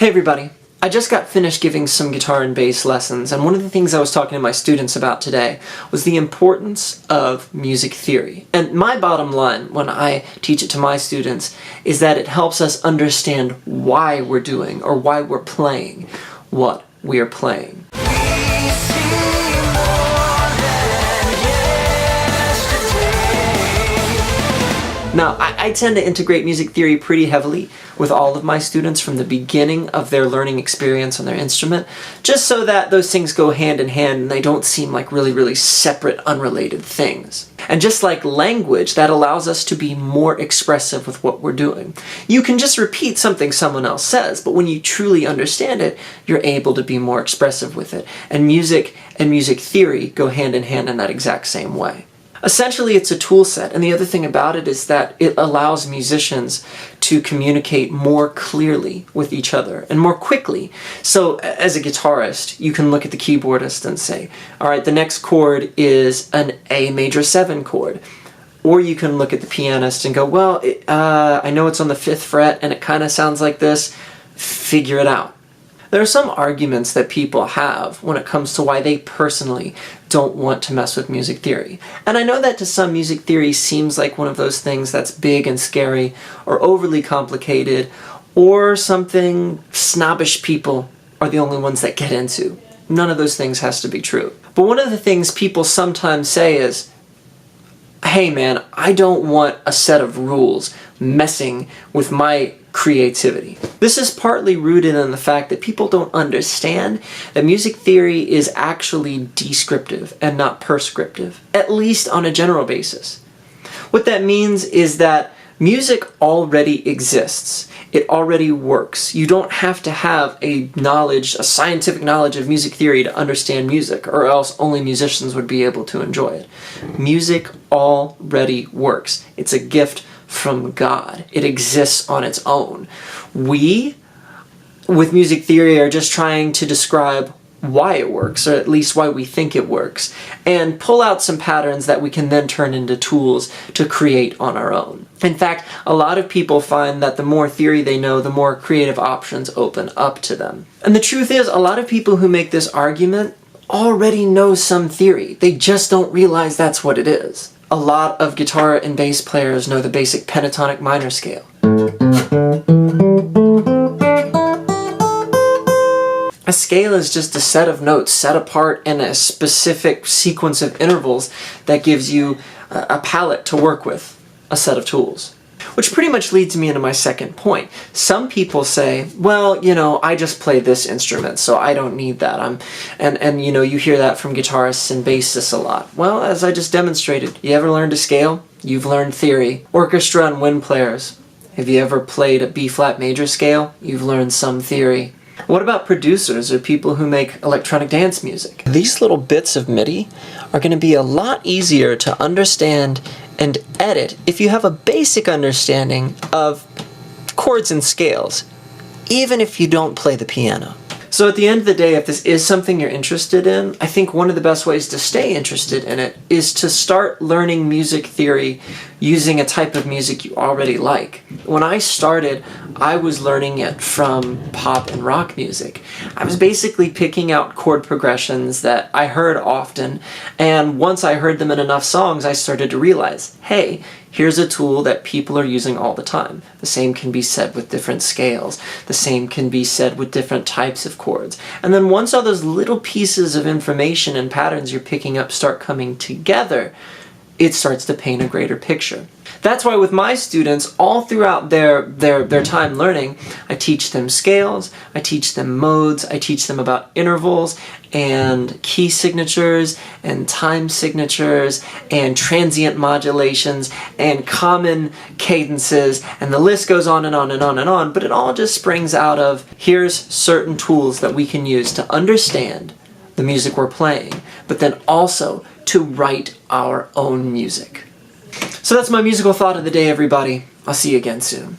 Hey everybody, I just got finished giving some guitar and bass lessons, and one of the things I was talking to my students about today was the importance of music theory. And my bottom line when I teach it to my students is that it helps us understand why we're doing or why we're playing what we are playing. Now, I tend to integrate music theory pretty heavily with all of my students from the beginning of their learning experience on their instrument, just so that those things go hand in hand and they don't seem like really separate, unrelated things. And just like language, that allows us to be more expressive with what we're doing. You can just repeat something someone else says, but when you truly understand it, you're able to be more expressive with it. And music theory go hand in hand in that exact same way. Essentially, it's a tool set, and the other thing about it is that it allows musicians to communicate more clearly with each other and more quickly. So as a guitarist, you can look at the keyboardist and say, all right, the next chord is an A major 7 chord. Or you can look at the pianist and go, well, I know it's on the 5th fret and it kind of sounds like this. Figure it out. There are some arguments that people have when it comes to why they personally don't want to mess with music theory. And I know that to some, music theory seems like one of those things that's big and scary or overly complicated or something snobbish people are the only ones that get into. None of those things has to be true. But one of the things people sometimes say is, hey man, I don't want a set of rules messing with my creativity. This is partly rooted in the fact that people don't understand that music theory is actually descriptive and not prescriptive, at least on a general basis. What that means is that music already exists. It already works. You don't have to have a scientific knowledge of music theory to understand music, or else only musicians would be able to enjoy it. Music already works. It's a gift from God. It exists on its own. We, with music theory, are just trying to describe why it works, or at least why we think it works, and pull out some patterns that we can then turn into tools to create on our own. In fact, a lot of people find that the more theory they know, the more creative options open up to them. And the truth is, a lot of people who make this argument already know some theory. They just don't realize that's what it is. A lot of guitar and bass players know the basic pentatonic minor scale. A scale is just a set of notes set apart in a specific sequence of intervals that gives you a palette to work with, a set of tools. Which pretty much leads me into my second point. Some people say, well, you know, I just play this instrument, so I don't need that. And you know, you hear that from guitarists and bassists a lot. Well, as I just demonstrated, you ever learned a scale? You've learned theory. Orchestra and wind players. Have you ever played a B-flat major scale? You've learned some theory. What about producers or people who make electronic dance music? These little bits of MIDI are going to be a lot easier to understand and edit if you have a basic understanding of chords and scales, even if you don't play the piano. So at the end of the day, if this is something you're interested in, I think one of the best ways to stay interested in it is to start learning music theory using a type of music you already like. When I started, I was learning it from pop and rock music. I was basically picking out chord progressions that I heard often, and once I heard them in enough songs, I started to realize, hey, here's a tool that people are using all the time. The same can be said with different scales. The same can be said with different types of chords. And then once all those little pieces of information and patterns you're picking up start coming together, it starts to paint a greater picture. That's why with my students, all throughout their time learning, I teach them scales, I teach them modes, I teach them about intervals and key signatures and time signatures and transient modulations and common cadences, and the list goes on and on and on and on, but it all just springs out of here's certain tools that we can use to understand the music we're playing, but then also to write our own music. So that's my musical thought of the day, everybody. I'll see you again soon.